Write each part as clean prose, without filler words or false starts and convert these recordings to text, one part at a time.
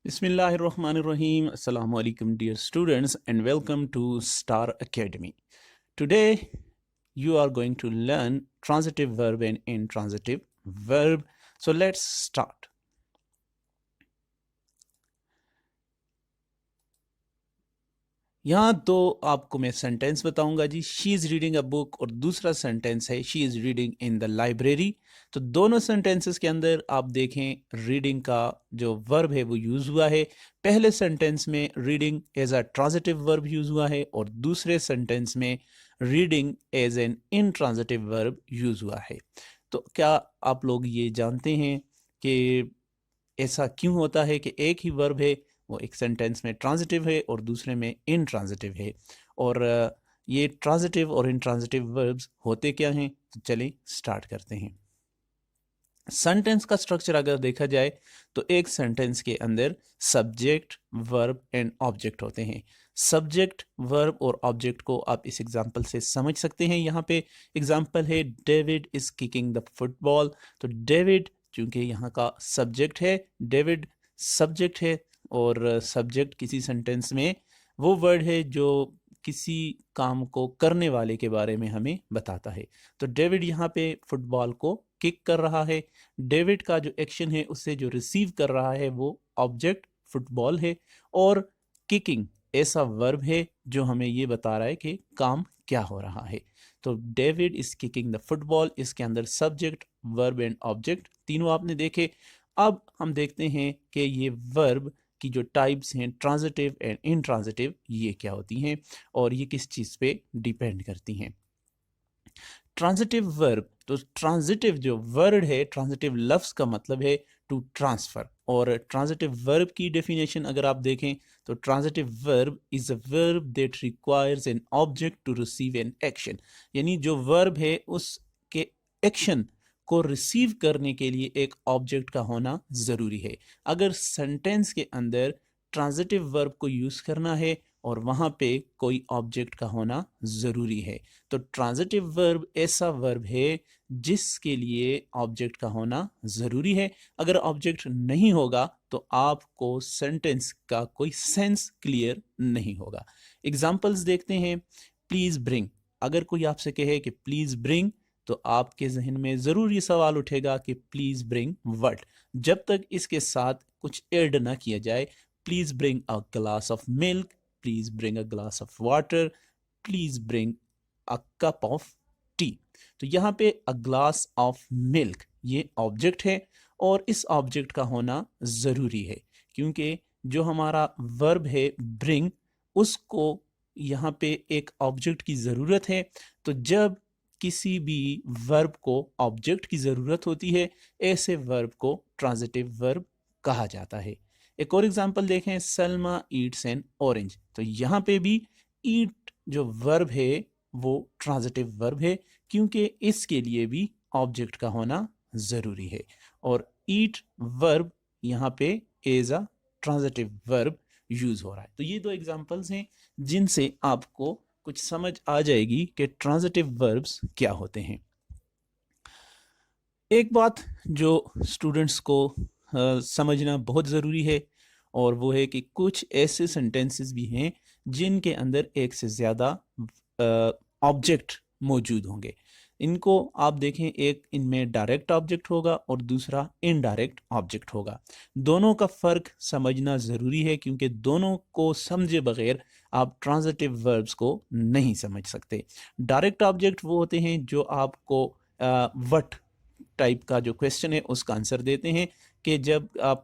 Bismillahirrahmanirrahim. Assalamu alaikum, dear students, and welcome to Star Academy. Today, you are going to learn transitive verb and intransitive verb. So, let's start. यहाँ तो आपको मैं sentence बताऊंगा जी, she is reading a book, और दूसरा sentence है she is reading in the library. तो दोनों सेंटेंसेस के अंदर आप देखें रीडिंग का जो वर्ब है वो यूज़ हुआ है। पहले सेंटेंस में reading as a transitive verb use हुआ है और दूसरे सेंटेंस में reading as an intransitive verb use हुआ है। तो क्या आप लोग ये जानते हैं कि ऐसा क्यों होता है कि एक ही वर्ब है वो एक सेंटेंस में ट्रांजिटिव है और दूसरे में इंट्रांजिटिव है, और ये ट्रांजिटिव और इंट्रांजिटिव वर्ब्स होते क्या हैं? तो चलिए स्टार्ट करते हैं। सेंटेंस का स्ट्रक्चर अगर देखा जाए तो एक सेंटेंस के अंदर सब्जेक्ट, वर्ब एंड ऑब्जेक्ट होते हैं। सब्जेक्ट, वर्ब और ऑब्जेक्ट को आप इस एग्जांपल से समझ सकते हैं। यहाँ पे एग्जांपल है David is kicking the football. तो डेविड चूंकि यहाँ का सब्जेक्ट है, डेविड सब्जेक्ट है, और सब्जेक्ट किसी सेंटेंस में वो वर्ड है जो किसी काम को करने वाले के बारे में हमें बताता है। तो डेविड यहाँ पे फुटबॉल को किक कर रहा है। डेविड का जो एक्शन है उससे जो रिसीव कर रहा है वो ऑब्जेक्ट फुटबॉल है, और किकिंग ऐसा वर्ब है जो हमें ये बता रहा है कि काम क्या हो रहा है। तो David is kicking the football, इसके अंदर सब्जेक्ट, वर्ब एंड ऑब्जेक्ट तीनों आपने देखे। अब हम देखते हैं कि ये वर्ब की जो टाइप्स हैं ट्रांजिटिव एंड इंट्रांजिटिव ये क्या होती हैं और ये किस चीज़ पे डिपेंड करती हैं। ट्रांजिटिव वर्ब, तो ट्रांजिटिव जो वर्ड है, ट्रांजिटिव लफ्ज का मतलब है टू ट्रांसफर, और ट्रांजिटिव वर्ब की डेफिनेशन अगर आप देखें तो transitive verb is a verb that requires an object to receive an action. यानी जो वर्ब है उसके एक्शन को रिसीव करने के लिए एक ऑब्जेक्ट का होना ज़रूरी है। अगर सेंटेंस के अंदर ट्रांजिटिव वर्ब को यूज़ करना है और वहाँ पे कोई ऑब्जेक्ट का होना ज़रूरी है, तो ट्रांजिटिव वर्ब ऐसा वर्ब है जिसके लिए ऑब्जेक्ट का होना ज़रूरी है। अगर ऑब्जेक्ट नहीं होगा तो आपको सेंटेंस का कोई सेंस क्लियर नहीं होगा। एग्जाम्पल्स देखते हैं। प्लीज़ ब्रिंग, अगर कोई आपसे कहे कि प्लीज़ ब्रिंग, तो आपके जहन में ज़रूर ये सवाल उठेगा कि प्लीज़ ब्रिंग व्हाट, जब तक इसके साथ कुछ ऐड ना किया जाए। Please bring a glass of milk, please bring a glass of water, please bring a cup of T. तो यहाँ पे अ ग्लास ऑफ मिल्क ये ऑब्जेक्ट है और इस ऑब्जेक्ट का होना ज़रूरी है, क्योंकि जो हमारा वर्ब है ब्रिंग, उसको यहाँ पे एक ऑब्जेक्ट की ज़रूरत है। तो जब किसी भी वर्ब को ऑब्जेक्ट की ज़रूरत होती है, ऐसे वर्ब को ट्रांजिटिव वर्ब कहा जाता है। एक और एग्जांपल देखें, सलमा ईट्स एन ऑरेंज। तो यहाँ पे भी ईट जो वर्ब है वो ट्रांजिटिव वर्ब है, क्योंकि इसके लिए भी ऑब्जेक्ट का होना ज़रूरी है, और ईट वर्ब यहाँ पे as a transitive verb use हो रहा है। तो ये दो एग्जांपल्स हैं जिनसे आपको कुछ समझ आ जाएगी कि ट्रांजिटिव वर्ब्स क्या होते हैं। एक बात जो स्टूडेंट्स को समझना बहुत ज़रूरी है, और वो है कि कुछ ऐसे सेंटेंसेस भी हैं जिनके अंदर एक से ज़्यादा ऑब्जेक्ट मौजूद होंगे। इनको आप देखें, एक इनमें डायरेक्ट ऑब्जेक्ट होगा और दूसरा इनडायरेक्ट ऑब्जेक्ट होगा। दोनों का फ़र्क समझना ज़रूरी है, क्योंकि दोनों को समझे बगैर आप ट्रांजिटिव वर्ब्स को नहीं समझ सकते। डायरेक्ट ऑब्जेक्ट वो होते हैं जो आपको वट टाइप का जो क्वेश्चन है उसका आंसर देते हैं, कि जब आप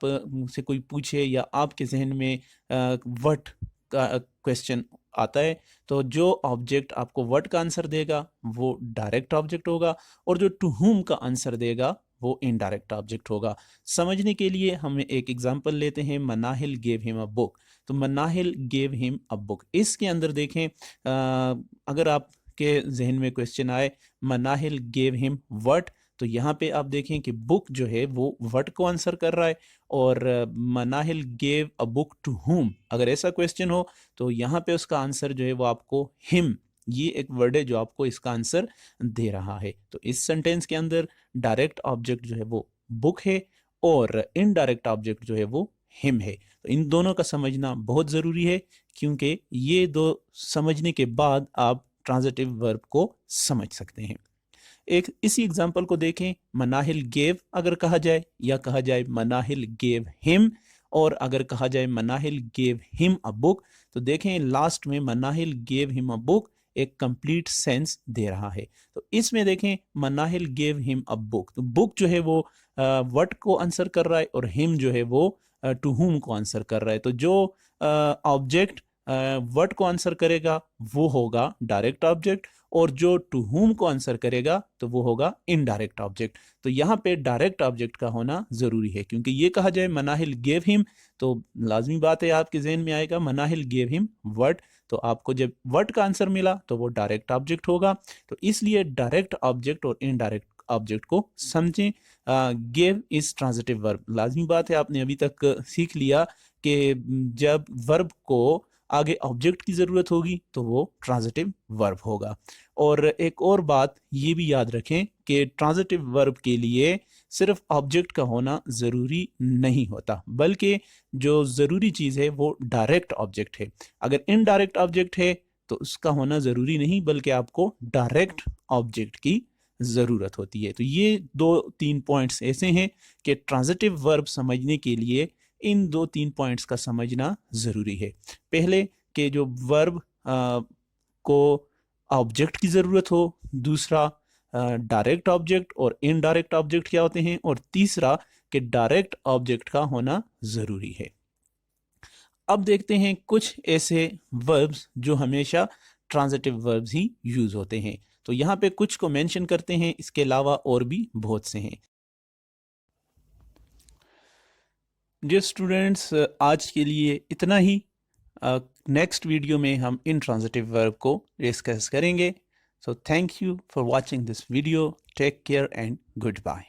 से कोई पूछे या आपके जहन में व्हाट का क्वेश्चन आता है, तो जो ऑब्जेक्ट आपको व्हाट का आंसर देगा वो डायरेक्ट ऑब्जेक्ट होगा, और जो टू हुम का आंसर देगा वो इनडायरेक्ट ऑब्जेक्ट होगा। समझने के लिए हम एक एग्जांपल लेते हैं, Manahil gave him a book. तो Manahil gave him a book, इसके अंदर देखें, अगर आपके जहन में क्वेश्चन आए मनाहिल गेव हिम व्हाट, तो यहाँ पे आप देखें कि बुक जो है वो व्हाट को आंसर कर रहा है, और Manahil gave a book to whom, अगर ऐसा क्वेश्चन हो तो यहाँ पे उसका आंसर जो है वो आपको हिम, ये एक वर्ड है जो आपको इसका आंसर दे रहा है। तो इस सेंटेंस के अंदर डायरेक्ट ऑब्जेक्ट जो है वो बुक है और इनडायरेक्ट ऑब्जेक्ट जो है वो हिम है। तो इन दोनों का समझना बहुत ज़रूरी है, क्योंकि ये दो समझने के बाद आप ट्रांजिटिव वर्ब को समझ सकते हैं। एक इसी एग्जाम्पल को देखें, मनाहिल गेव अगर कहा जाए, या कहा जाए मनाहिल गेव हिम, और अगर कहा जाए Manahil gave him a book, तो देखें लास्ट में Manahil gave him a book एक कंप्लीट सेंस दे रहा है। तो इसमें देखें Manahil gave him a book, तो बुक जो है वो व्हाट को आंसर कर रहा है, और हिम जो है वो टू हुम को आंसर कर रहा है। तो जो ऑब्जेक्ट व्हाट को आंसर करेगा वो होगा डायरेक्ट ऑब्जेक्ट, और जो टू हुम को आंसर करेगा तो वो होगा इनडायरेक्ट ऑब्जेक्ट। तो यहाँ पे डायरेक्ट ऑब्जेक्ट का होना जरूरी है, क्योंकि ये कहा जाए मनाहिल गेव हिम, तो लाजमी बात है आपके जहन में आएगा मनाहिल गेव हिम व्हाट, तो आपको जब व्हाट का आंसर मिला तो वो डायरेक्ट ऑब्जेक्ट होगा। तो इसलिए डायरेक्ट ऑब्जेक्ट और इनडायरेक्ट ऑब्जेक्ट को समझें। गेव इज ट्रांजिटिव वर्ब, लाजमी बात है आपने अभी तक सीख लिया कि जब वर्ब को आगे ऑब्जेक्ट की ज़रूरत होगी तो वो ट्रांजिटिव वर्ब होगा। और एक और बात ये भी याद रखें कि ट्रांजिटिव वर्ब के लिए सिर्फ ऑब्जेक्ट का होना ज़रूरी नहीं होता, बल्कि जो ज़रूरी चीज़ है वो डायरेक्ट ऑब्जेक्ट है। अगर इनडायरेक्ट ऑब्जेक्ट है तो उसका होना ज़रूरी नहीं, बल्कि आपको डायरेक्ट ऑब्जेक्ट की ज़रूरत होती है। तो ये 2-3 पॉइंट्स ऐसे हैं कि ट्रांजिटिव वर्ब समझने के लिए इन 2-3 पॉइंट्स का समझना ज़रूरी है। पहले कि जो वर्ब को ऑब्जेक्ट की ज़रूरत हो, दूसरा डायरेक्ट ऑब्जेक्ट और इनडायरेक्ट ऑब्जेक्ट क्या होते हैं, और तीसरा कि डायरेक्ट ऑब्जेक्ट का होना ज़रूरी है। अब देखते हैं कुछ ऐसे वर्ब्स जो हमेशा ट्रांजिटिव वर्ब्स ही यूज़ होते हैं। तो यहाँ पे कुछ को मेंशन करते हैं, इसके अलावा और भी बहुत से हैं। जो स्टूडेंट्स आज के लिए इतना ही। नेक्स्ट वीडियो में हम इंट्रांजिटिव वर्ब को डिस्कस करेंगे। So thank you for watching this video. Take care and good bye.